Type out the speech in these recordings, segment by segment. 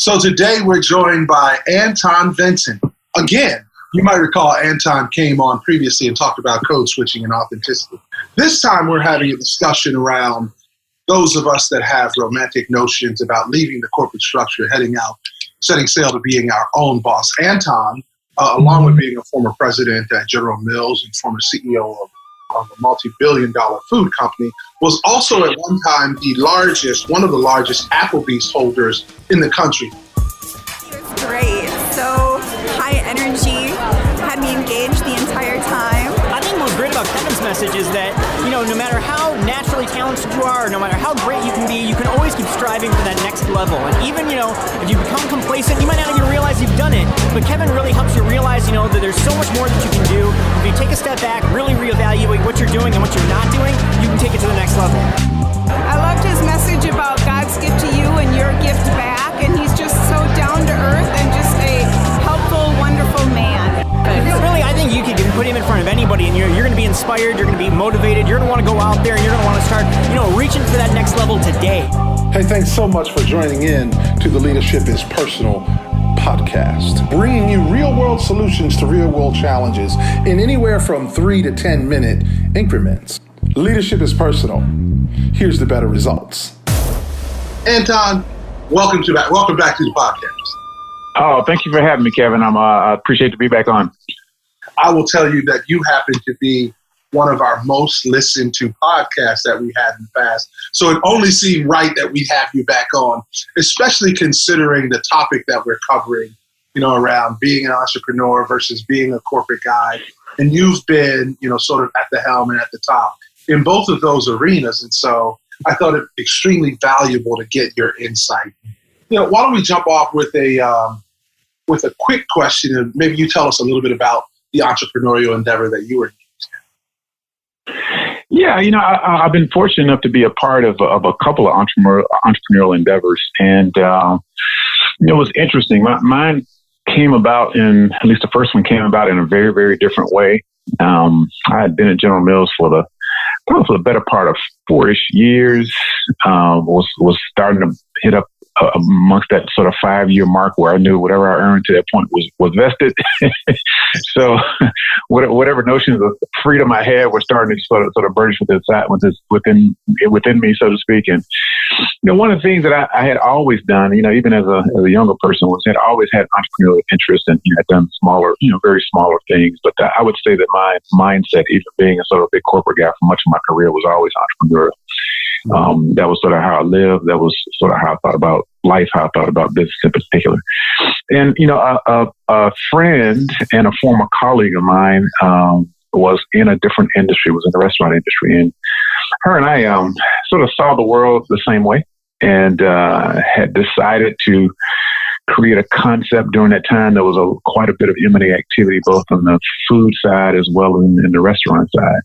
So today we're joined by Anton Vincent. Again, you might recall Anton came on previously and talked about code switching and authenticity. This time we're having a discussion around those of us that have romantic notions about leaving the corporate structure, heading out, setting sail to being our own boss. Anton, along with being a former president at General Mills and former CEO of a multi-billion-dollar food company, was also at one time one of the largest Applebee's holders in the country. It was great. So high energy, had me engaged the entire time. I think what's great about Kevin's message is that, no matter how naturally talented you are, no matter how great you can be, you can always keep striving for that next level. And even, if you become complacent, you might not even realize you've done it. But Kevin really helps you realize, that there's so much more that you can do. If you take a step back, really reevaluate what you're doing and what you're not doing, you can take it to the next level. I loved his message about God's gift to you and your gift back. And he's just so down to earth and just a helpful, wonderful man. Really, I think you can put him in front of anybody and you're going to be inspired, you're going to be motivated, you're going to want to go out there and you're going to want to start, reaching for that next level today. Hey, thanks so much for joining in to the Leadership is Personal podcast, bringing you real-world solutions to real-world challenges in anywhere from 3 to 10-minute increments. Leadership is personal. Here's the better results. Anton, welcome back to the podcast. Oh, thank you for having me, Kevin. I appreciate to be back on. I will tell you that you happen to be one of our most listened to podcasts that we had in the past. So it only seemed right that we have you back on, especially considering the topic that we're covering, around being an entrepreneur versus being a corporate guy. And you've been, sort of at the helm and at the top in both of those arenas. And so I thought it extremely valuable to get your insight. Why don't we jump off with a quick question, and maybe you tell us a little bit about the entrepreneurial endeavor that you were in. Yeah, I've been fortunate enough to be a part of a couple of entrepreneurial endeavors, and it was interesting. Mine came about at least the first one came about in a very, very different way. I had been at General Mills for the better part of 4-ish years. Was starting to hit up amongst that sort of 5-year mark where I knew whatever I earned to that point was vested. So whatever notions of freedom I had were starting to sort of burnish within me, so to speak. And one of the things that I had always done, even as a younger person, was had always had entrepreneurial interest and had done smaller, very smaller things. But I would say that my mindset, even being a sort of big corporate guy for much of my career, was always entrepreneurial. That was sort of how I lived. That was sort of how I thought about life, how I thought about business in particular. And, a friend and a former colleague of mine was in a different industry, was in the restaurant industry. And her and I sort of saw the world the same way and had decided to create a concept during that time. There was quite a bit of M&A activity, both on the food side as well as in the restaurant side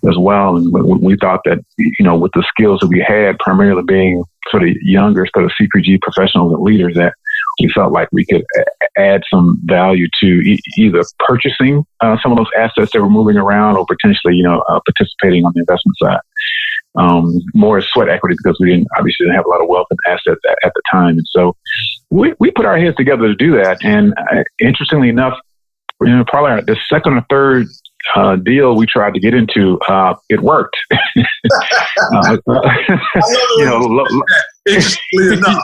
as well. And we thought that, with the skills that we had, primarily being sort of younger, sort of CPG professionals and leaders, that we felt like we could add some value to either purchasing some of those assets that were moving around or potentially, participating on the investment side. More as sweat equity because we obviously didn't have a lot of wealth and assets at the time. And so we put our heads together to do that. And interestingly enough, probably the second or third deal we tried to get into, it worked. Interestingly enough.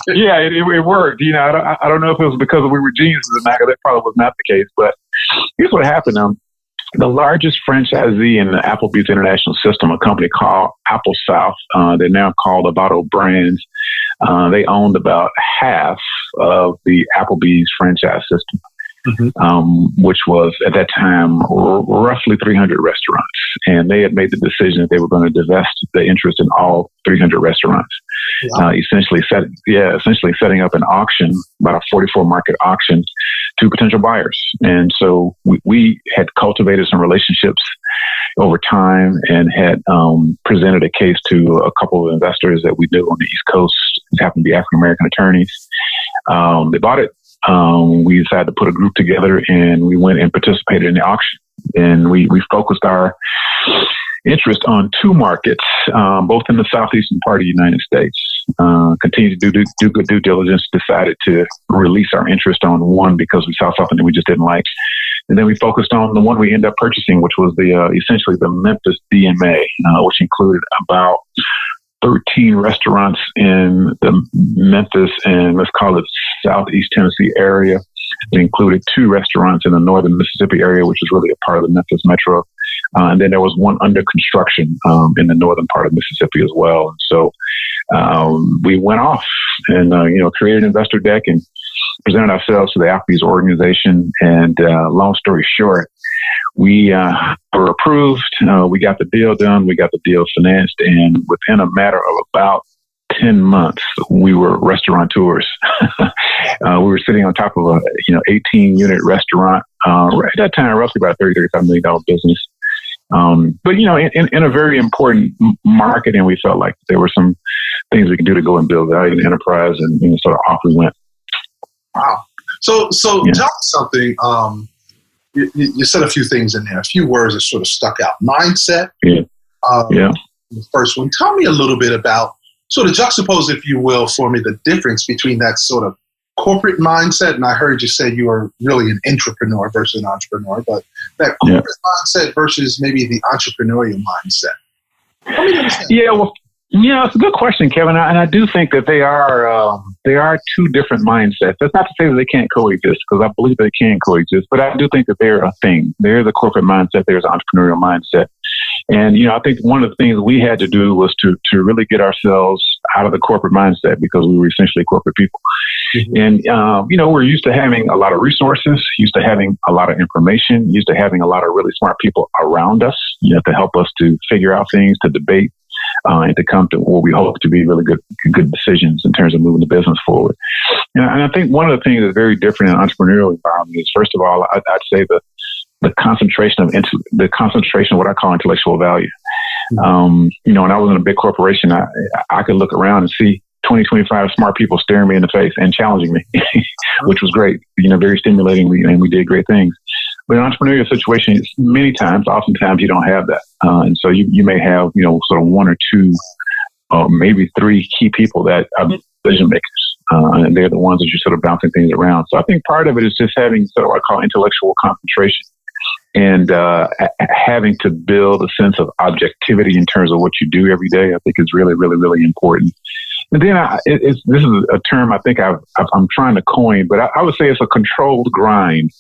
Yeah, it worked. I don't know if it was because we were geniuses or not, because that probably was not the case. But here's what happened. The largest franchisee in the Applebee's international system, a company called Apple South, they're now called Avato Brands. They owned about half of the Applebee's franchise system. Which was at that time roughly 300 restaurants. And they had made the decision that they were going to divest the interest in all 300 restaurants. Wow. Essentially setting up an auction, about a 44 market auction, to potential buyers. And so we had cultivated some relationships over time and had presented a case to a couple of investors that we knew on the East Coast, who happened to be African-American attorneys. They bought it. We decided to put a group together and we went and participated in the auction. And we focused our interest on two markets, both in the southeastern part of the United States. Continued to do good due diligence, decided to release our interest on one because we saw something that we just didn't like. And then we focused on the one we ended up purchasing, which was essentially the Memphis DMA, which included about 13 restaurants in the Memphis and let's call it Southeast Tennessee area. It included 2 restaurants in the northern Mississippi area, which is really a part of the Memphis metro. And then there was one under construction in the northern part of Mississippi as well. And so we went off and, created an investor deck and presented ourselves to the Applebee organization. And long story short, we were approved. We got the deal done. We got the deal financed. And within a matter of about 10 months, we were restaurateurs. We were sitting on top of a 18-unit restaurant. Right at that time, roughly about $35 million business. But in a very important market, and we felt like there were some things we could do to go and build value in the enterprise, and sort of off we went. Wow. So tell me something. You said a few things in there, a few words that sort of stuck out. Mindset. The first one. Tell me a little bit about, sort of juxtapose, if you will, for me, the difference between that sort of corporate mindset, and I heard you say you are really an entrepreneur versus an entrepreneur, but that corporate mindset versus maybe the entrepreneurial mindset. Let me understand. It's a good question, Kevin, and I do think that they are two different mindsets. That's not to say that they can't coexist, because I believe they can coexist, but I do think that they're a thing. There's a corporate mindset, there's an entrepreneurial mindset. And, I think one of the things we had to do was to really get ourselves out of the corporate mindset, because we were essentially corporate people. Mm-hmm. And, we're used to having a lot of resources, used to having a lot of information, used to having a lot of really smart people around us, to help us to figure out things, to debate, and to come to what we hope to be really good decisions in terms of moving the business forward. And I think one of the things that's very different in an entrepreneurial environment is, first of all, I'd say the concentration of what I call intellectual value. When I was in a big corporation, I could look around and see 20, 25 smart people staring me in the face and challenging me, which was great, very stimulating, and we did great things. But in an entrepreneurial situation, oftentimes you don't have that. And so you may have, sort of 1 or 2, or maybe 3 key people that are decision makers. And they're the ones that you're sort of bouncing things around. So I think part of it is just having sort of what I call intellectual concentration, and having to build a sense of objectivity in terms of what you do every day. I think is really, really, really important. And then this is a term I think I'm trying to coin, but I would say it's a controlled grind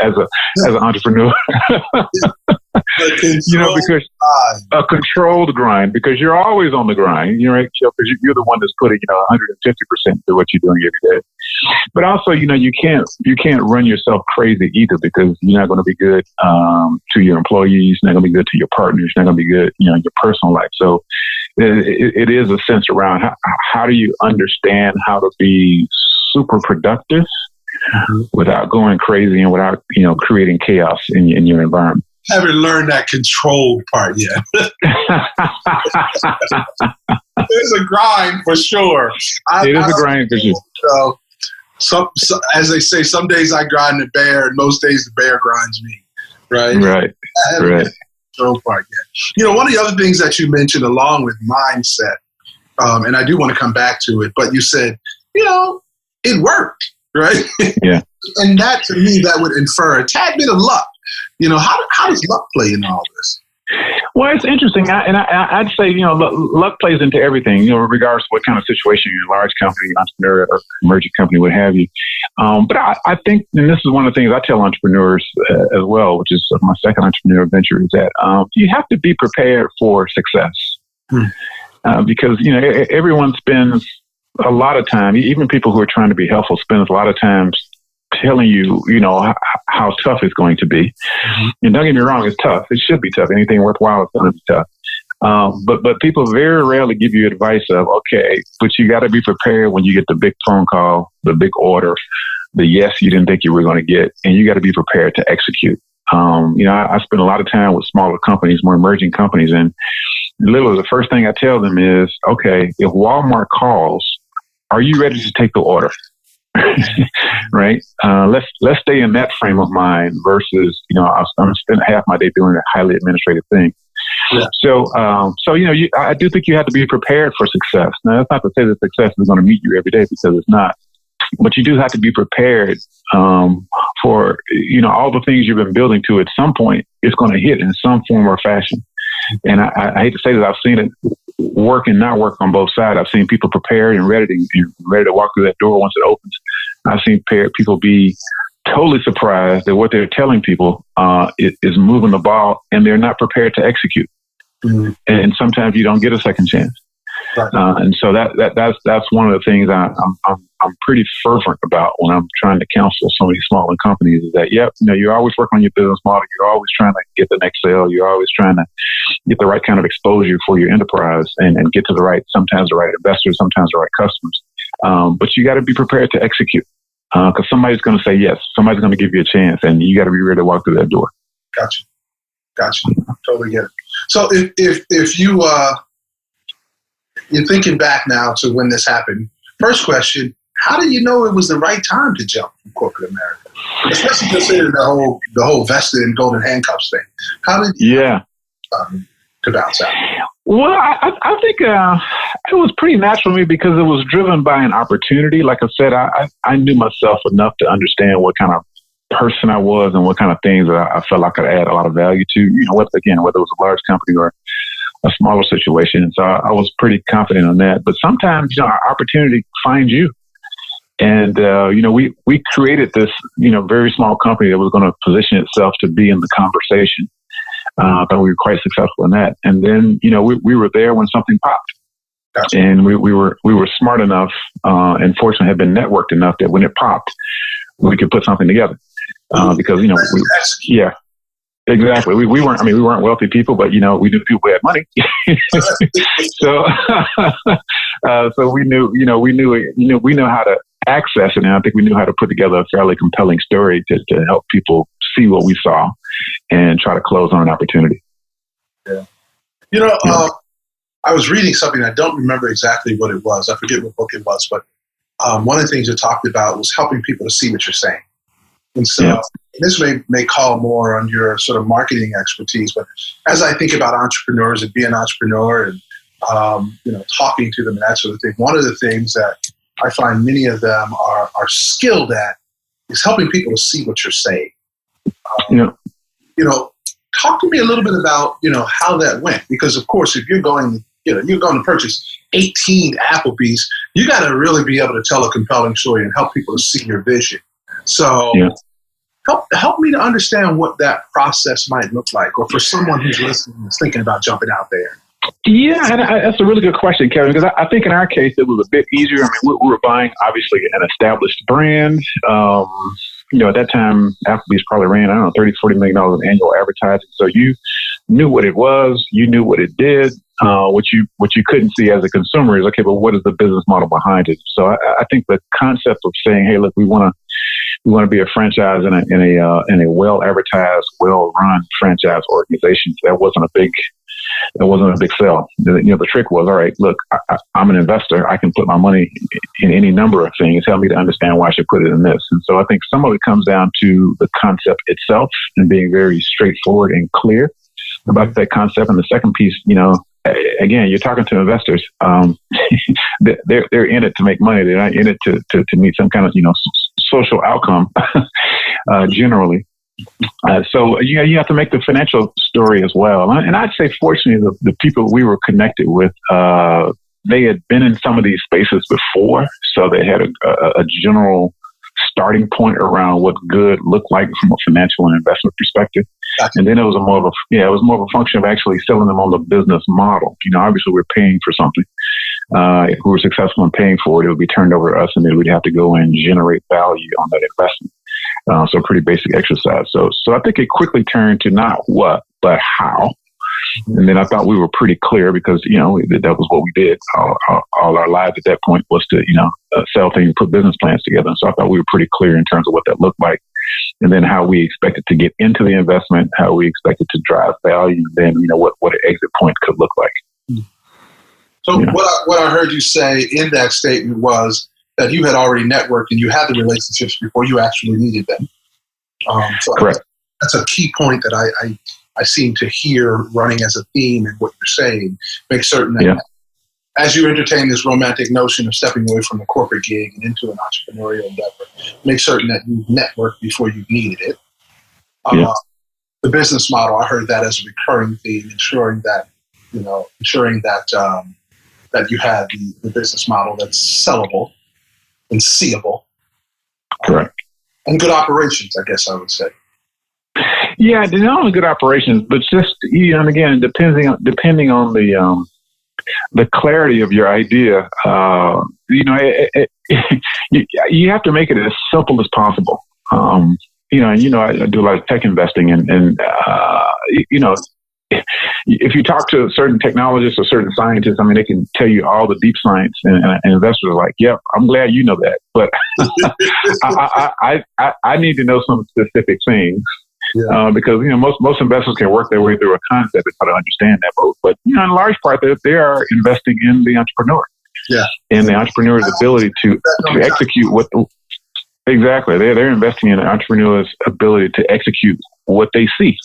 as an entrepreneur. Because a controlled grind, because you're always on the grind, because you're the one that's putting 150% to what you're doing every day. But also, you can't run yourself crazy either, because you're not going to be good to your employees, you're not going to be good to your partners, you're not going to be good, in your personal life. So it is a sense around how do you understand how to be super productive without going crazy and without creating chaos in your environment. Haven't learned that controlled part yet. There's a grind for sure. It is a grind for sure. So, as they say, some days I grind the bear, and most days the bear grinds me. Right. Right. I haven't got the control part yet. One of the other things that you mentioned, along with mindset, and I do want to come back to it, but you said, it worked, right? Yeah. And that, to me, that would infer a tad bit of luck. How does luck play in all this? Well, it's interesting. I'd say, luck plays into everything, regardless of what kind of situation you're in, large company, entrepreneur, or emerging company, what have you. But I think, and this is one of the things I tell entrepreneurs as well, which is my second entrepreneurial venture, is that you have to be prepared for success. Because, everyone spends a lot of time, even people who are trying to be helpful, spends a lot of time telling you, how tough it's going to be. And don't get me wrong, it's tough. It should be tough. Anything worthwhile is going to be tough. But people very rarely give you advice of, okay, but you got to be prepared when you get the big phone call, the big order, the yes you didn't think you were going to get, and you got to be prepared to execute. I spend a lot of time with smaller companies, more emerging companies, and literally the first thing I tell them is, okay, if Walmart calls, are you ready to take the order? Right? Let's stay in that frame of mind versus, I'm spending half my day doing a highly administrative thing. Yeah. So, I do think you have to be prepared for success. Now, that's not to say that success is going to meet you every day, because it's not. But you do have to be prepared for, all the things you've been building to. At some point, it's going to hit in some form or fashion. And I hate to say that, I've seen it work and not work on both sides. I've seen people prepared and ready to walk through that door once it opens. I've seen people be totally surprised that what they're telling people is moving the ball, and they're not prepared to execute. Mm-hmm. And sometimes you don't get a second chance. Right. And so that's one of the things I'm pretty fervent about when I'm trying to counsel some of these smaller companies, is that, you're always working on your business model. You're always trying to get the next sale. You're always trying to get the right kind of exposure for your enterprise and get to sometimes the right investors, sometimes the right customers. But you got to be prepared to execute, because somebody's going to say yes. Somebody's going to give you a chance, and you got to be ready to walk through that door. Gotcha. Totally get it. So if you're thinking back now to when this happened, first question, how did you know it was the right time to jump from corporate America? Especially considering the whole vested and golden handcuffs thing. How did you to bounce out? Well, I think it was pretty natural to me, because it was driven by an opportunity. Like I said, I knew myself enough to understand what kind of person I was and what kind of things that I felt I could add a lot of value to, whether it was a large company or a smaller situation. And so I was pretty confident on that. But sometimes, our opportunity finds you. And, we created this, very small company that was going to position itself to be in the conversation. I thought we were quite successful in that. And then, we were there when something popped. Gotcha. And we were smart enough, and fortunately had been networked enough that when it popped, we could put something together. Because, exactly. We weren't wealthy people, but, we knew people who had money. So we knew how to access it. And I think we knew how to put together a fairly compelling story to help people see what we saw and try to close on an opportunity. Yeah. I was reading something. I don't remember exactly what it was. I forget what book it was, but one of the things you talked about was helping people to see what you're saying. And so this may call more on your sort of marketing expertise, but as I think about entrepreneurs and being an entrepreneur and, talking to them and that sort of thing, one of the things that I find many of them are skilled at is helping people to see what you're saying. Talk to me a little bit about, how that went, because of course, if you're going to purchase 18 Applebees, you got to really be able to tell a compelling story and help people to see your vision. So help me to understand what that process might look like, or for someone who's listening and is thinking about jumping out there. Yeah, and that's a really good question, Kevin, because I think in our case, it was a bit easier. I mean, we were buying, obviously, an established brand. At that time, Applebee's probably ran, $30, $40 million in annual advertising. So you knew what it was, you knew what it did. What you couldn't see as a consumer is, okay, but what is the business model behind it? So I think the concept of saying, hey, look, we want to be a franchise in a well advertised, well run franchise organization. That wasn't a big sell. The trick was, all right, look, I'm an investor. I can put my money in any number of things. Help me to understand why I should put it in this. And so I think some of it comes down to the concept itself and being very straightforward and clear about that concept. And the second piece, again, you're talking to investors. They're in it to make money. They're not in it to meet some kind of, social outcome, generally. So you have to make the financial story as well. And I'd say, fortunately, the people we were connected with, they had been in some of these spaces before. So they had a general starting point around what good looked like from a financial and investment perspective. Gotcha. And then it was more of a function of actually selling them on the business model. Obviously we're paying for something. If we were successful in paying for it, it would be turned over to us, and then we'd have to go and generate value on that investment. So pretty basic exercise. So I think it quickly turned to not what, but how. And then I thought we were pretty clear, because, that was what we did. All our lives at that point was to, sell things, put business plans together. And so I thought we were pretty clear in terms of what that looked like. And then how we expected to get into the investment, how we expected to drive value, and then, what an exit point could look like. So what I heard you say in that statement was that you had already networked and you had the relationships before you actually needed them. Correct. That's a key point that I seem to hear running as a theme in what you're saying. Make certain that as you entertain this romantic notion of stepping away from the corporate gig and into an entrepreneurial endeavor, make certain that you network before you needed it. The business model, I heard that as a recurring theme, ensuring that that you have the business model that's sellable and seeable. Correct. And good operations, I guess I would say. Yeah, not only good operations, but just, and again, depending on the clarity of your idea, you have to make it as simple as possible. I do a lot of tech investing, and if you talk to certain technologists or certain scientists, I mean, they can tell you all the deep science, and investors are like, "Yep, I'm glad you know that," but I need to know some specific things. Because most investors can work their way through a concept and try to understand that, but in large part they are investing in the entrepreneur, and the entrepreneur's ability to execute exactly. They're investing in the entrepreneur's ability to execute what they see.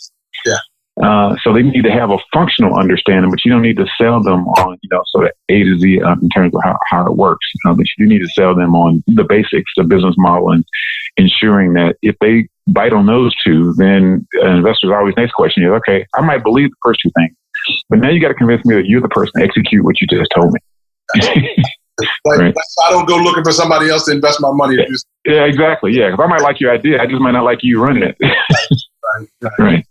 So they need to have a functional understanding, but you don't need to sell them on sort of A to Z in terms of how it works. But you need to sell them on the basics, the business model, and ensuring that if they bite on those two, then an investor's always next question is, okay, I might believe the first two things, but now you got to convince me that you're the person to execute what you just told me. Right. I don't go looking for somebody else to invest my money. Yeah, exactly. Yeah, because I might like your idea, I just might not like you running it. Right.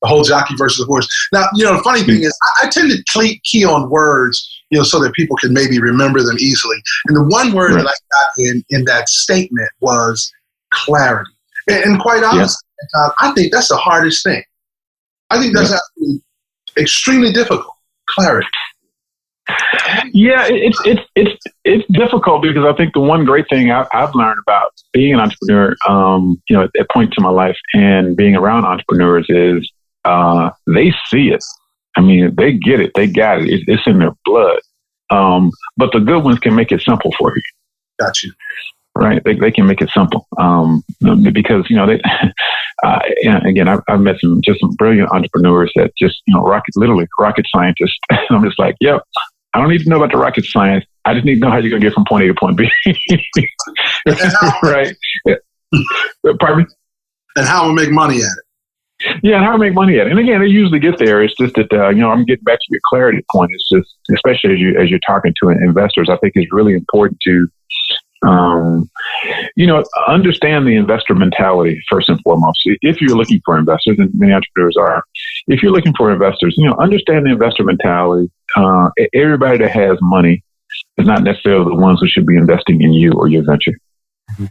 The whole jockey versus the horse. Now, the funny thing is, I tend to key on words, so that people can maybe remember them easily. And the one word that I got in that statement was clarity. And quite honestly, I think that's the hardest thing. I think that's actually extremely difficult. Clarity. Yeah, it's difficult because I think the one great thing I've learned about being an entrepreneur, at points in my life and being around entrepreneurs is they see it. I mean, they get it. They got it. It's in their blood. But the good ones can make it simple for you. Got you. Right. They can make it simple. Because, again, I've met some brilliant entrepreneurs that just, rocket scientists. And I'm just like, yep, I don't need to know about the rocket science. I just need to know how you're going to get from point A to point B. Right. Pardon me? And how to make money at it. Yeah, and how to make money at it. And again, they usually get there. It's just that, I'm getting back to your clarity point. It's just, especially as you're talking to investors, I think it's really important to, understand the investor mentality first and foremost. If you're looking for investors, and many entrepreneurs are, if you're looking for investors, understand the investor mentality. Everybody that has money is not necessarily the ones who should be investing in you or your venture.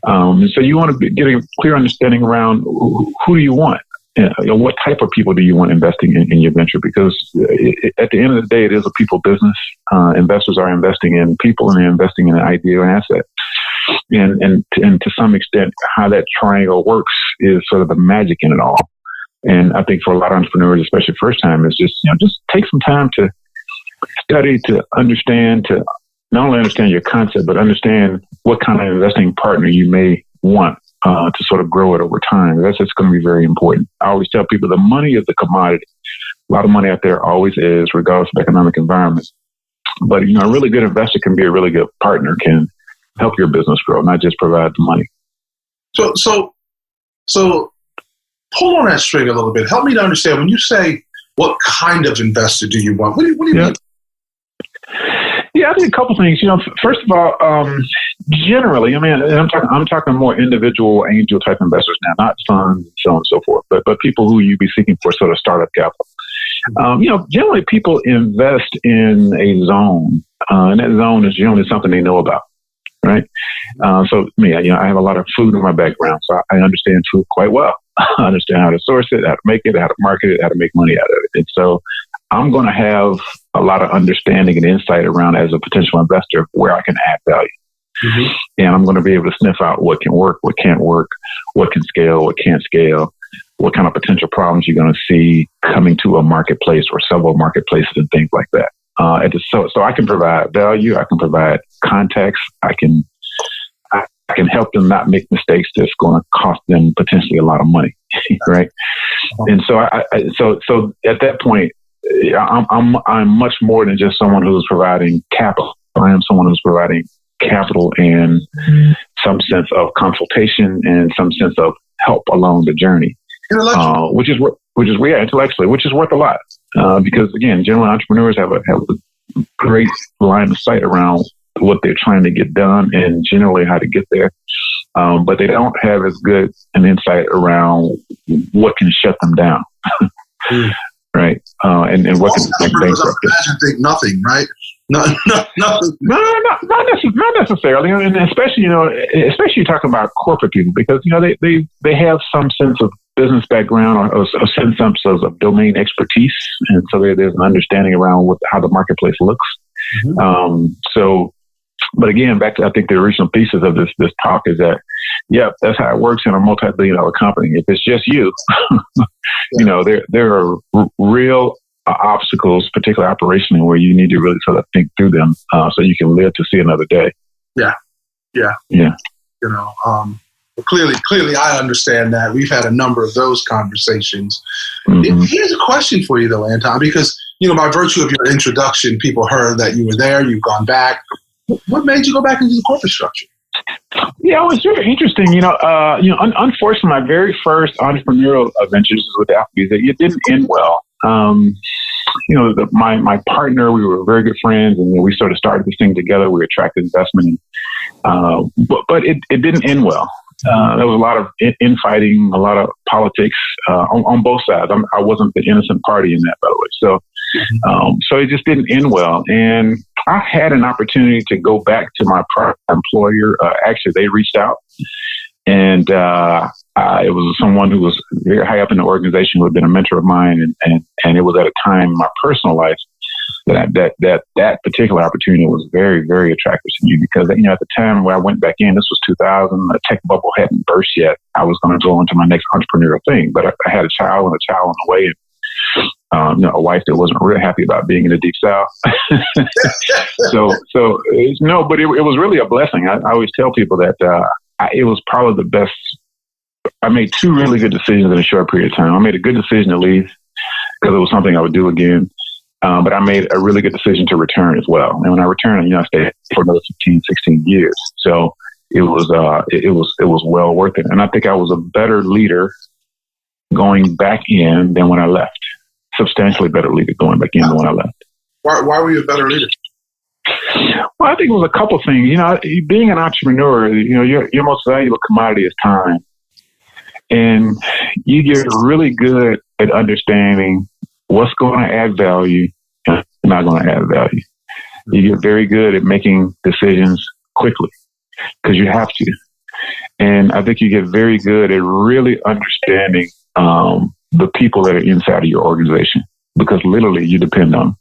So you want to get a clear understanding around who do you want? What type of people do you want investing in your venture? Because at the end of the day, it is a people business. Investors are investing in people, and they're investing in an idea or asset. And to some extent, how that triangle works is sort of the magic in it all. And I think for a lot of entrepreneurs, especially first time, it's just take some time to study, to understand, to not only understand your concept, but understand what kind of investing partner you may want to sort of grow it over time. That's just going to be very important. I always tell people the money is the commodity. A lot of money out there always is, regardless of economic environment. But, a really good investor can be a really good partner, can help your business grow, not just provide the money. So pull on that string a little bit. Help me to understand, when you say, what kind of investor do you want? What do you mean? Yeah, I think a couple things. First of all, generally, I'm talking more individual angel type investors now, not funds and so on and so forth, but people who you'd be seeking for sort of startup capital. Generally people invest in a zone, and that zone is generally something they know about, right? So me, I have a lot of food in my background, so I understand food quite well. I understand how to source it, how to make it, how to market it, how to make money out of it. And so I'm going to have a lot of understanding and insight around, as a potential investor, where I can add value. Mm-hmm. And I'm going to be able to sniff out what can work, what can't work, what can scale, what can't scale, what kind of potential problems you're going to see coming to a marketplace or several marketplaces and things like that. So I can provide value. I can provide context. I can can help them not make mistakes that's going to cost them potentially a lot of money, right? And so, so at that point, I'm much more than just someone who's providing capital. I am someone who's providing capital and some sense of consultation and some sense of help along the journey, which is intellectually, which is worth a lot. Because again, generally entrepreneurs have a great line of sight around what they're trying to get done and generally how to get there. But they don't have as good an insight around what can shut them down. Right. And what can make bankrupt. Imagine think nothing, right? No, nothing. Not necessarily. And especially, especially you're talking about corporate people, because, they have some sense of business background or some sense of domain expertise. And so there's an understanding around how the marketplace looks. But again, back to, I think the original thesis of this talk is that, that's how it works in a multi-billion-dollar company. If it's just you, there are real obstacles, particularly operationally, where you need to really sort of think through them so you can live to see another day. Yeah. Clearly, I understand that. We've had a number of those conversations. Here's a question for you, though, Anton, because, by virtue of your introduction, people heard that you were there, you've gone back. What made you go back into the corporate structure? Yeah, it was very interesting. Unfortunately, my very first entrepreneurial ventures with Applebee, it didn't end well. My partner, we were very good friends, and we sort of started this thing together. We attracted investment, but it didn't end well. There was a lot of infighting, a lot of politics on both sides. I wasn't the innocent party in that, by the way. So it just didn't end well. And I had an opportunity to go back to my prior employer. Actually, they reached out, and it was someone who was very high up in the organization who had been a mentor of mine, and it was at a time in my personal life that particular opportunity was very, very attractive to me, because at the time where I went back in, this was 2000, the tech bubble hadn't burst yet. I was going to go into my next entrepreneurial thing, but I had a child on the way, and a wife that wasn't really happy about being in the Deep South. But it was really a blessing. I always tell people that it was probably the best. I made two really good decisions in a short period of time. I made a good decision to leave because it was something I would do again. But I made a really good decision to return as well. And when I returned, I stayed for another 15, 16 years. So it was well worth it. And I think I was a better leader going back in than when I left. Substantially better leader going back in than when I left. Why were you a better leader? Well, I think it was a couple things. Being an entrepreneur, your most valuable commodity is time. And you get really good at understanding what's going to add value and not going to add value. You get very good at making decisions quickly because you have to. And I think you get very good at really understanding the people that are inside of your organization, because literally you depend on them.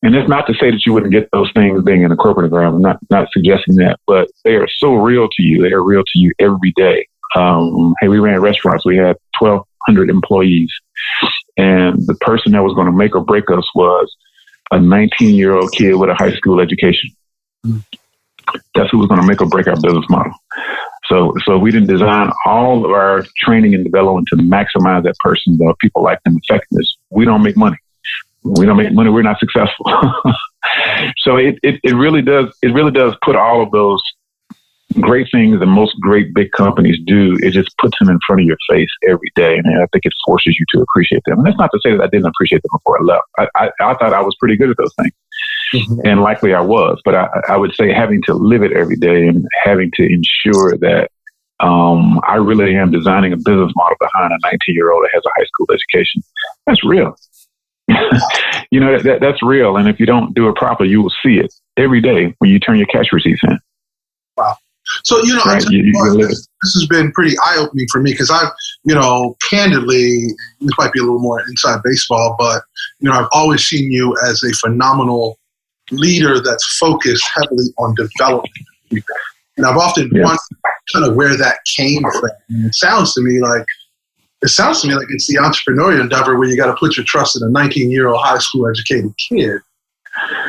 And it's not to say that you wouldn't get those things being in a corporate environment. I'm not suggesting that, but they are so real to you. They are real to you every day. Hey, we ran restaurants. We had 1,200 employees. And the person that was going to make or break us was a 19-year-old kid with a high school education. That's who was going to make or break our business model. So we didn't design all of our training and development to maximize that person's people lifetime effectiveness. We don't make money. We don't make money. We're not successful. So it really does put all of those great things that most great big companies do. It just puts them in front of your face every day. And I think it forces you to appreciate them. And that's not to say that I didn't appreciate them before I left. I thought I was pretty good at those things. And likely I was, but I would say having to live it every day and having to ensure that I really am designing a business model behind a 19-year-old that has a high school education. That's real. That's real. And if you don't do it properly, you will see it every day when you turn your cash receipts in. Wow. So, right? This has been pretty eye-opening for me because I've, candidly, this might be a little more inside baseball, but, I've always seen you as a phenomenal leader that's focused heavily on development people. And I've often wondered kind of where that came from. And it sounds to me like it's the entrepreneurial endeavor where you got to put your trust in a 19-year-old high school educated kid.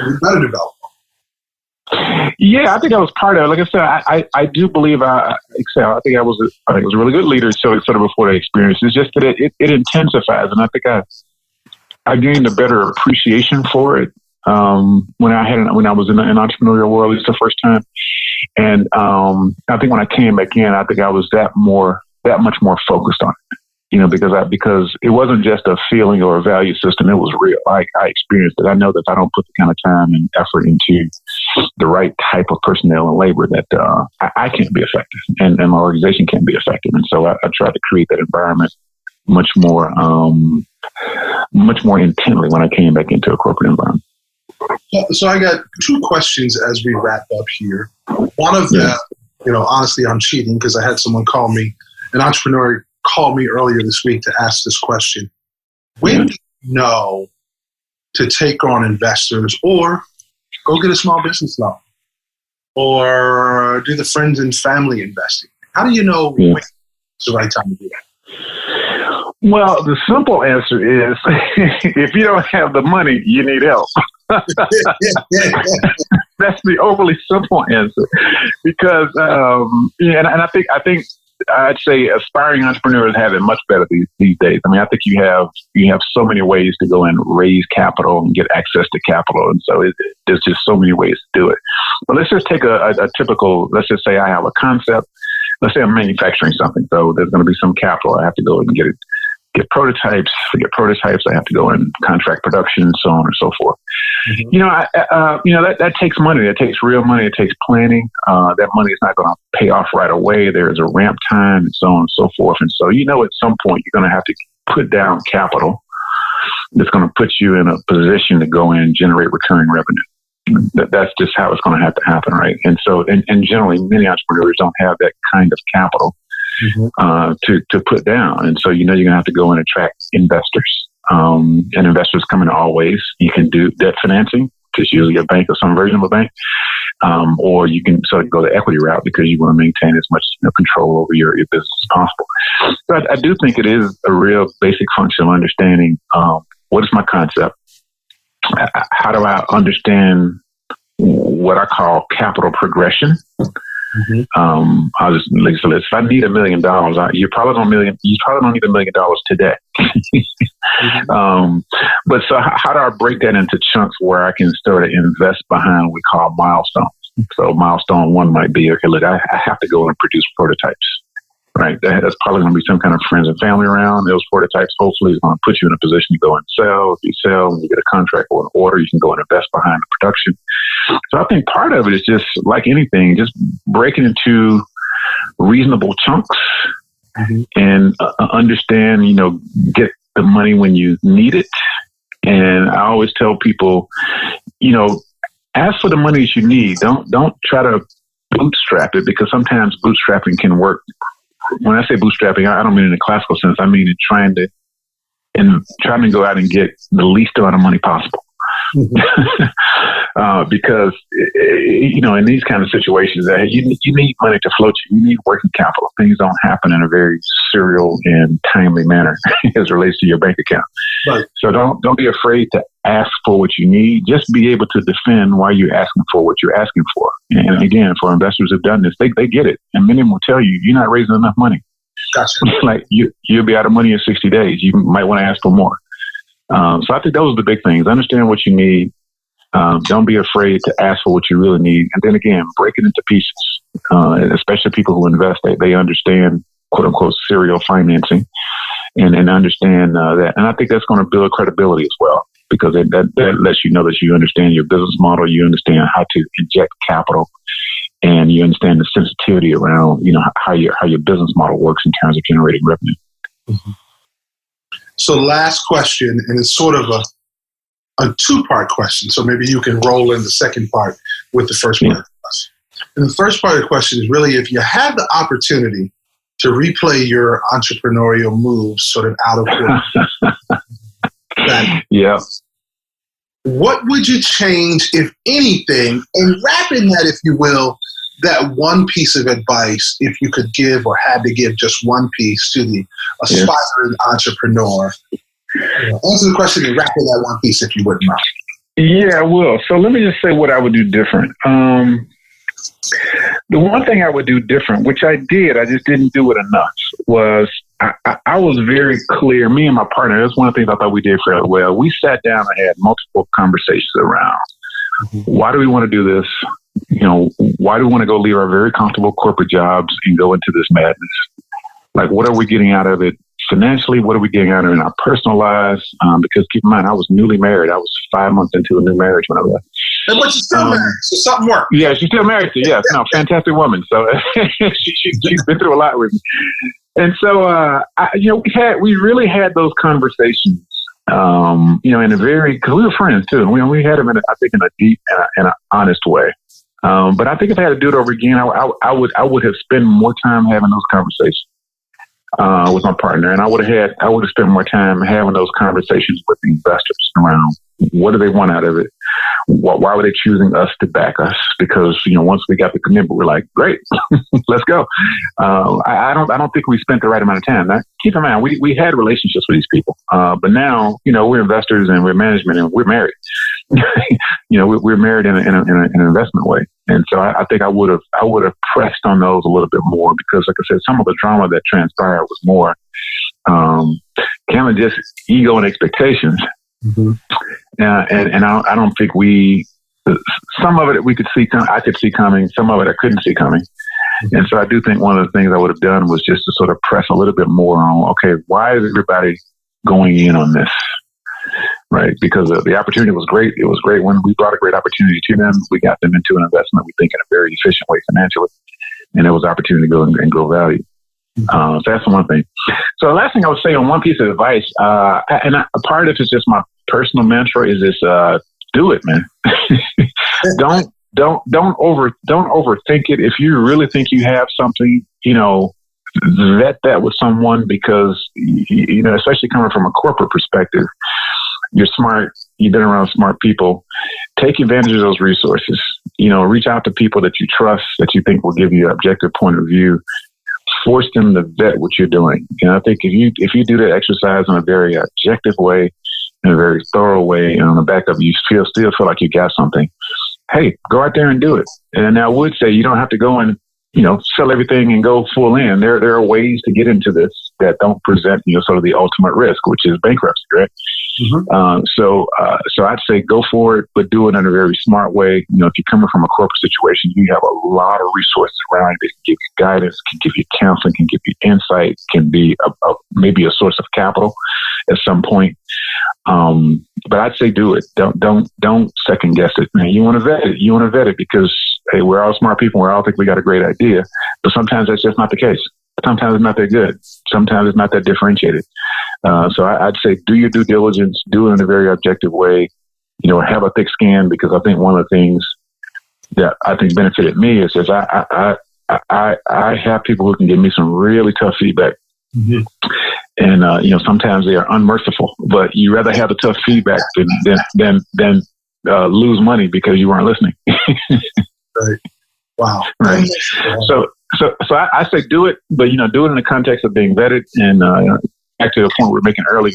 You better develop them. Yeah, I think I was part of it. Like I said, I do believe I excel. I think I was a really good leader. So sort of before that experience, it's just that it intensifies, and I think I gained a better appreciation for it when I was in an entrepreneurial world, at least the first time. And I think when I came back in, I think I was that much more focused on it. Because it wasn't just a feeling or a value system. It was real. I experienced it. I know that if I don't put the kind of time and effort into the right type of personnel and labor, that I can't be effective, and my organization can't be effective. And so I tried to create that environment much more intently when I came back into a corporate environment. So I got two questions as we wrap up here. One of them, honestly, I'm cheating because I had someone an entrepreneur called me earlier this week to ask this question. When do you know to take on investors, or go get a small business loan, or do the friends and family investing? How do you know when it's the right time to do that? Well, the simple answer is if you don't have the money, you need help. That's the overly simple answer, because and I think I'd say aspiring entrepreneurs have it much better these days. I mean, I think you have so many ways to go and raise capital and get access to capital, and so there's just so many ways to do it. But let's just take a typical. Let's just say I have a concept. Let's say I'm manufacturing something, so there's going to be some capital. I have to go and get prototypes. To get prototypes, I have to go and contract production, so on and so forth. Mm-hmm. That takes money. It takes real money. It takes planning. That money is not going to pay off right away. There is a ramp time, and so on and so forth. And so, at some point, you're going to have to put down capital that's going to put you in a position to go in and generate recurring revenue. That's just how it's going to have to happen, right? And so, and generally, many entrepreneurs don't have that kind of capital. Mm-hmm. To put down. And so, you're going to have to go and attract investors. And investors come in all ways. You can do debt financing, which is usually a bank or some version of a bank. Or you can sort of go the equity route because you want to maintain as much control over your business as possible. So I do think it is a real basic function of understanding what is my concept? How do I understand what I call capital progression? Mm-hmm. I'll just so if I need $1 million, you probably don't need $1 million today. Mm-hmm. But so how do I break that into chunks where I can start to invest behind what we call milestones? So milestone one might be, okay, look, I have to go and produce prototypes. Right, that's probably going to be some kind of friends and family around. Those prototypes hopefully is going to put you in a position to go and sell. If you sell and you get a contract or an order, you can go and invest behind the production. So I think part of it is just like anything, just breaking into reasonable chunks and understand, get the money when you need it. And I always tell people, ask for the money that you need. Don't try to bootstrap it, because sometimes bootstrapping can work. When I say bootstrapping, I don't mean in the classical sense. I mean in trying to go out and get the least amount of money possible. Mm-hmm. Because in these kind of situations, you need money to float you. You need working capital. Things don't happen in a very serial and timely manner as it relates to your bank account. Right. So don't be afraid to ask for what you need. Just be able to defend why you're asking for what you're asking for. And again, for investors who've done this, they get it. And many of them will tell you, you're not raising enough money. Gotcha. Like you'll be out of money in 60 days. You might want to ask for more. So I think those are the big things. Understand what you need. Don't be afraid to ask for what you really need. And then again, break it into pieces. Especially people who invest, they understand, quote unquote, serial financing and understand that. And I think that's going to build credibility as well, because that lets you know that you understand your business model, you understand how to inject capital, and you understand the sensitivity around, how your business model works in terms of generating revenue. Mm-hmm. So last question, and it's sort of a two-part question. So maybe you can roll in the second part with the first part of the question. And the first part of the question is really, if you had the opportunity to replay your entrepreneurial moves sort of out of work, yeah. What would you change, if anything? And wrap in that, if you will, that one piece of advice, if you could give or had to give just one piece to the aspiring entrepreneur. Answer the question and wrap in that one piece, if you wouldn't mind. Yeah, I will. So let me just say what I would do different. The one thing I would do different, which I did, I just didn't do it enough, was I was very clear. Me and my partner, that's one of the things I thought we did fairly well. We sat down and had multiple conversations around why do we want to do this? Why do we want to go leave our very comfortable corporate jobs and go into this madness? Like, what are we getting out of it financially? What are we getting out of it in our personal lives? Because keep in mind, I was newly married. I was 5 months into a new marriage when I left. And but you're still married, so something worked. Yeah, she's still married to, yes. No, fantastic woman. So she's been through a lot with me. And so, we really had those conversations, in a very, because we were friends too. We had them in a deep and an honest way. But I think if I had to do it over again, I would have spent more time having those conversations with my partner, and I would have spent more time having those conversations with the investors around what do they want out of it. Why were they choosing us to back us? Because once we got the commitment, we're like, great, let's go. I don't think we spent the right amount of time. Now, keep in mind, we had relationships with these people, but now we're investors and we're management and we're married. We're married in an investment way, and so I think I would have pressed on those a little bit more because, like I said, some of the drama that transpired was more kind of just ego and expectations. Mm-hmm. And I don't think some of it we could see, I could see coming, some of it I couldn't see coming. Mm-hmm. And so I do think one of the things I would have done was just to sort of press a little bit more on, okay, why is everybody going in on this? Right? Because the opportunity was great. It was great when we brought a great opportunity to them. We got them into an investment, we think, in a very efficient way financially. And there was opportunity to go and grow value. So that's the one thing. So the last thing I would say on one piece of advice, a part of it is just my personal mantra, is this: do it, man. Don't overthink it. If you really think you have something, vet that with someone, because especially coming from a corporate perspective, you're smart. You've been around smart people. Take advantage of those resources. Reach out to people that you trust, that you think will give you an objective point of view. Force them to vet what you're doing. I think if you do that exercise in a very objective way, in a very thorough way, and on the back of you still feel like you got something, hey, go out there and do it. And I would say you don't have to go and sell everything and go full in. There are ways to get into this that don't present sort of the ultimate risk, which is bankruptcy, right? Mm-hmm. So I'd say go for it, but do it in a very smart way. If you're coming from a corporate situation, you have a lot of resources around you that can give you guidance, can give you counseling, can give you insight, can be maybe a source of capital at some point. But I'd say do it. Don't second guess it, man. You want to vet it. You want to vet it because, hey, we're all smart people. We all think we got a great idea, but sometimes that's just not the case. Sometimes it's not that good. Sometimes it's not that differentiated. So I'd say do your due diligence, do it in a very objective way, have a thick skin, because I think one of the things that I think benefited me is I have people who can give me some really tough feedback. Mm-hmm. And, sometimes they are unmerciful, but you rather have the tough feedback than lose money because you weren't listening. Right. Wow. Right. So I say do it, but do it in the context of being vetted. And back to the point we were making earlier,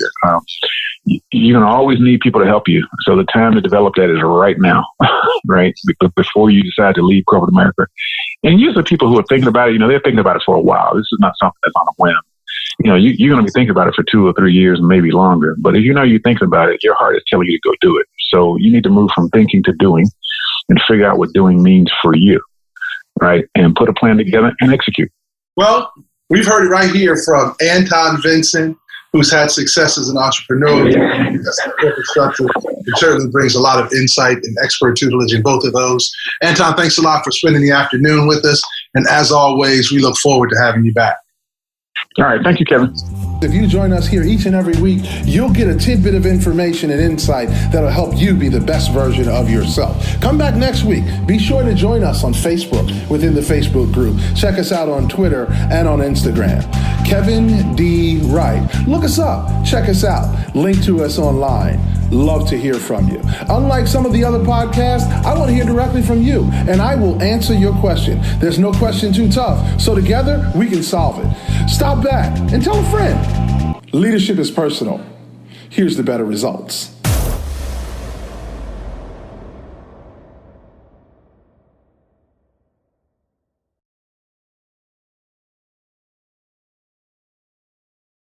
you're going to always need people to help you. So the time to develop that is right now, right? Before you decide to leave corporate America. And usually people who are thinking about it, they're thinking about it for a while. This is not something that's on a whim. You're going to be thinking about it for 2 or 3 years, maybe longer. But if you're thinking about it, your heart is telling you to go do it. So you need to move from thinking to doing and figure out what doing means for you, right? And put a plan together and execute. Well, we've heard it right here from Anton Vincent, who's had success as an entrepreneur. Corporate structure. It certainly brings a lot of insight and expert tutelage in both of those. Anton, thanks a lot for spending the afternoon with us. And as always, we look forward to having you back. All right. Thank you, Kevin. If you join us here each and every week, you'll get a tidbit of information and insight that'll help you be the best version of yourself. Come back next week. Be sure to join us on Facebook within the Facebook group. Check us out on Twitter and on Instagram. Kevin D. Wright. Look us up. Check us out. Link to us online. Love to hear from you. Unlike some of the other podcasts, I want to hear directly from you, and I will answer your question. There's no question too tough, so together we can solve it. Stop back and tell a friend. Leadership is personal. Here's the better results.